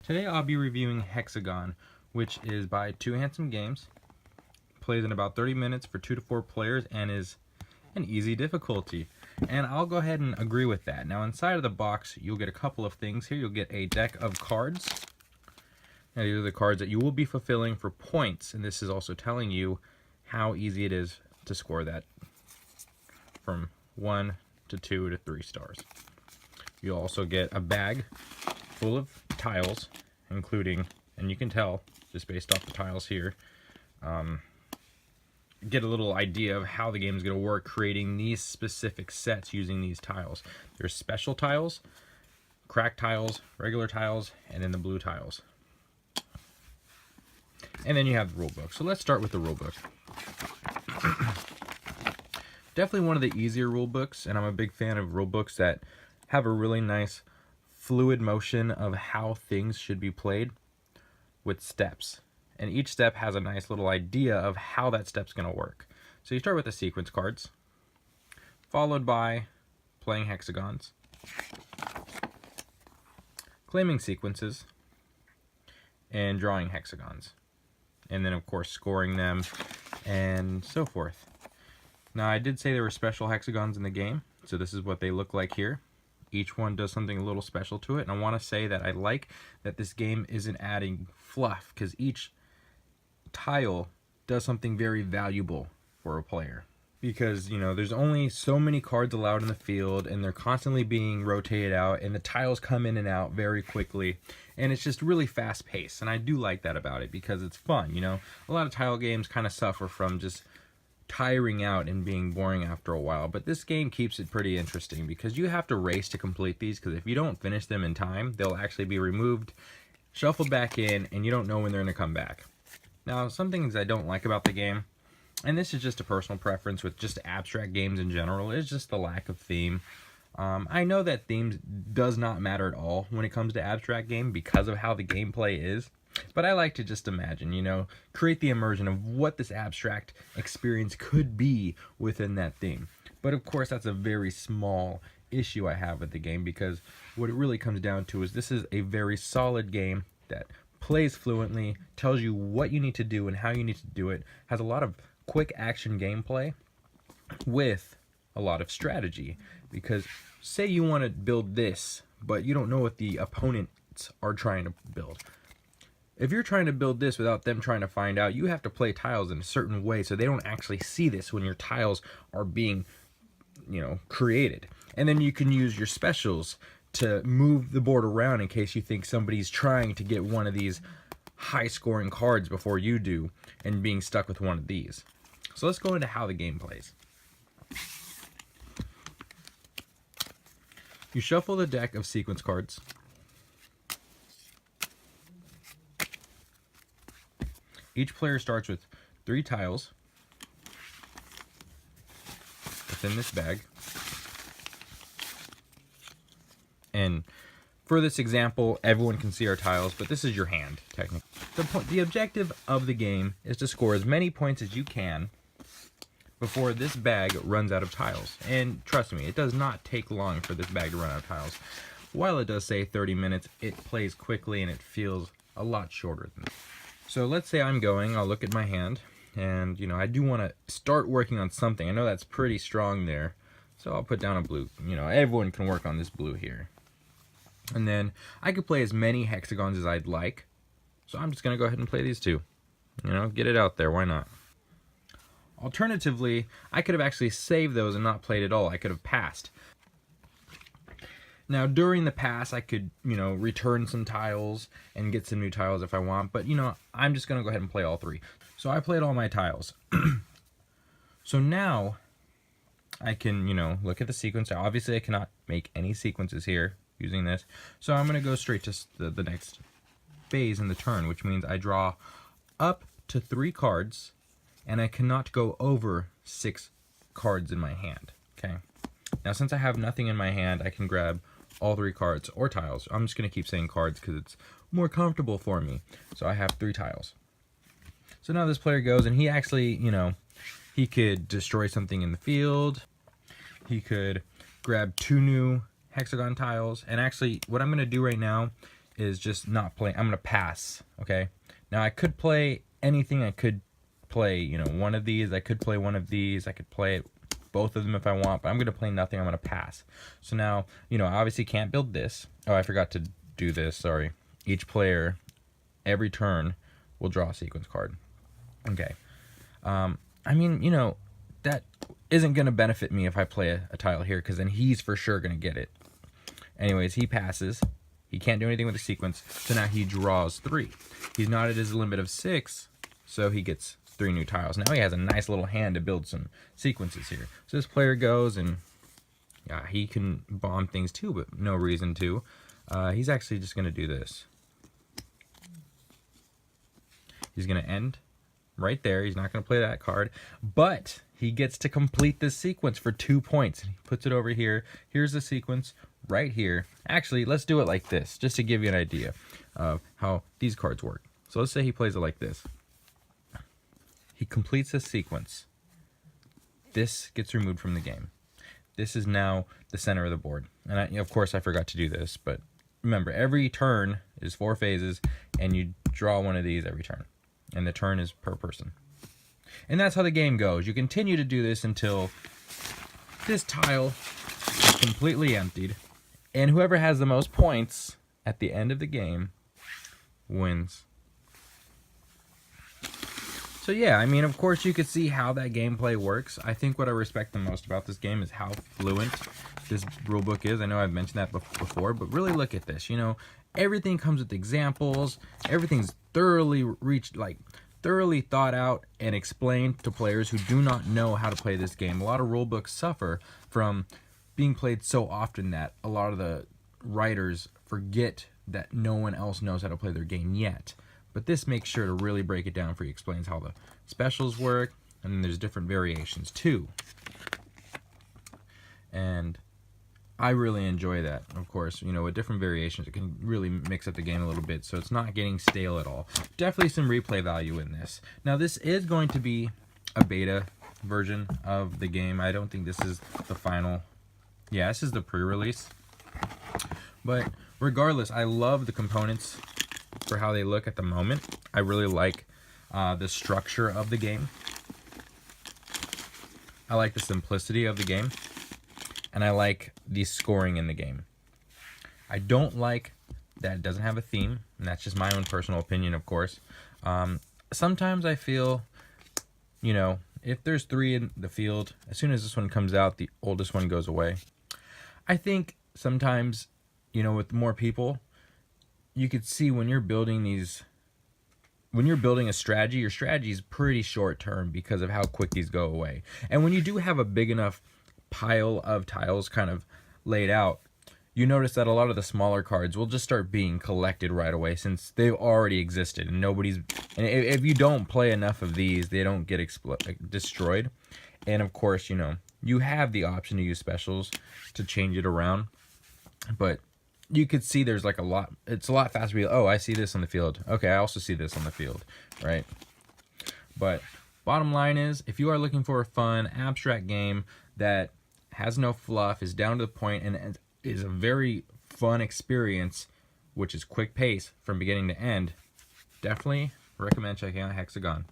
Today I'll be reviewing Hexagone, which is by Two Handsome Games. Plays in about 30 minutes for 2 to 4 players and is an easy difficulty. And I'll go ahead and agree with that. Now inside of the box you'll get a couple of things here. You'll get a deck of cards. Now these are the cards that you will be fulfilling for points, and this is also telling you how easy it is to score that from 1 to 2 to 3 stars. You'll also get a bag full of tiles, including, and you can tell just based off the tiles here, get a little idea of how the game is going to work creating these specific sets using these tiles. There's special tiles, cracked tiles, regular tiles, and then the blue tiles. And then you have the rule book. So let's start with the rule book. Definitely one of the easier rule books, and I'm a big fan of rule books that have a really nice fluid motion of how things should be played with steps. And each step has a nice little idea of how that step's going to work. So you start with the sequence cards, followed by playing hexagons, claiming sequences, and drawing hexagons. And then of course scoring them and so forth. Now I did say there were special hexagons in the game, so this is what they look like here. Each one does something a little special to it, and I want to say that I like that this game isn't adding fluff, because each tile does something very valuable for a player. Because, you know, there's only so many cards allowed in the field, and they're constantly being rotated out, and the tiles come in and out very quickly, and it's just really fast paced, and I do like that about it because it's fun. You know, a lot of tile games kind of suffer from just tiring out and being boring after a while, but this game keeps it pretty interesting because you have to race to complete these, because if you don't finish them in time, they'll actually be removed, shuffled back in, and you don't know when they're going to come back. Now, some things I don't like about the game, and this is just a personal preference with just abstract games in general, is just the lack of theme. I know that themes does not matter at all when it comes to abstract game because of how the gameplay is, but I like to just imagine, you know, create the immersion of what this abstract experience could be within that theme. But of course, that's a very small issue I have with the game, because what it really comes down to is this is a very solid game that plays fluently, tells you what you need to do and how you need to do it, has a lot of quick action gameplay with a lot of strategy. Because say you want to build this, but you don't know what the opponents are trying to build. If you're trying to build this without them trying to find out, you have to play tiles in a certain way so they don't actually see this when your tiles are being, you know, created. And then you can use your specials to move the board around in case you think somebody's trying to get one of these high scoring cards before you do and being stuck with one of these. So let's go into how the game plays. You shuffle the deck of sequence cards. Each player starts with 3 tiles within this bag. And for this example, everyone can see our tiles, but this is your hand, technically. The objective of the game is to score as many points as you can before this bag runs out of tiles. And trust me, it does not take long for this bag to run out of tiles. While it does say 30 minutes, it plays quickly and it feels a lot shorter than that. So let's say I'm going, I'll look at my hand, and you know, I do want to start working on something. I know that's pretty strong there, so I'll put down a blue. You know, everyone can work on this blue here. And then I could play as many hexagons as I'd like, so I'm just going to go ahead and play these 2. You know, get it out there, why not? Alternatively, I could have actually saved those and not played at all. I could have passed. Now, during the pass, I could, you know, return some tiles and get some new tiles if I want. But, you know, I'm just going to go ahead and play all 3. So I played all my tiles. So now I can, you know, look at the sequence. Obviously, I cannot make any sequences here using this. So I'm going to go straight to the next phase in the turn, which means I draw up to 3 cards, and I cannot go over 6 cards in my hand. Okay. Now, since I have nothing in my hand, I can grab all 3 cards or tiles. I'm just going to keep saying cards because it's more comfortable for me. So I have 3 tiles. So now this player goes, and he actually, you know, he could destroy something in the field. He could grab 2 new hexagon tiles. And actually, what I'm going to do right now is just not playing. I'm going to pass, okay? Now, I could play anything. I could play, you know, one of these. I could play one of these. I could play both of them if I want, but I'm going to play nothing. I'm going to pass. So now, you know, I obviously can't build this. Oh, I forgot to do this. Sorry. Each player, every turn, will draw a sequence card. Okay. I mean, you know, that isn't going to benefit me if I play a tile here, because then he's for sure going to get it. Anyways, he passes. He can't do anything with the sequence, so now he draws 3. He's not at his limit of 6, so he gets 3 new tiles. Now he has a nice little hand to build some sequences here. So this player goes, and yeah, he can bomb things too, but no reason to. He's actually just going to do this. He's going to end right there. He's not going to play that card, but he gets to complete this sequence for 2 points. He puts it over here. Here's the sequence right here. Actually, let's do it like this, just to give you an idea of how these cards work. So let's say he plays it like this. He completes this sequence. This gets removed from the game. This is now the center of the board. And of course, I forgot to do this, but remember, every turn is 4 phases, and you draw one of these every turn. And the turn is per person. And that's how the game goes. You continue to do this until this tile is completely emptied, and whoever has the most points at the end of the game wins. So yeah, I mean, of course you could see how that gameplay works. I think what I respect the most about this game is how fluent this rulebook is. I know I've mentioned that before, but really look at this. You know, everything comes with examples. Everything's thoroughly thought out and explained to players who do not know how to play this game. A lot of rulebooks suffer from being played so often that a lot of the writers forget that no one else knows how to play their game yet. But this makes sure to really break it down for you. Explains how the specials work, and then there's different variations too. And I really enjoy that, of course. You know, with different variations, it can really mix up the game a little bit, so it's not getting stale at all. Definitely some replay value in this. Now, this is going to be a beta version of the game. I don't think this is the final. Yeah, this is the pre-release. But regardless, I love the components for how they look at the moment. I really like the structure of the game. I like the simplicity of the game. And I like the scoring in the game. I don't like that it doesn't have a theme, and that's just my own personal opinion, of course. Sometimes I feel, you know, if there's 3 in the field, as soon as this one comes out, the oldest one goes away. I think sometimes, you know, with more people, you could see when you're building a strategy, your strategy is pretty short term because of how quick these go away. And when you do have a big enough pile of tiles kind of laid out, you notice that a lot of the smaller cards will just start being collected right away since they've already existed, and if you don't play enough of these, they don't get destroyed. And of course, you know, you have the option to use specials to change it around, but you could see there's like it's a lot faster. Oh, I see this on the field. Okay, I also see this on the field, right? But bottom line is, if you are looking for a fun, abstract game that has no fluff, is down to the point, and is a very fun experience, which is quick pace from beginning to end, definitely recommend checking out Hexagone.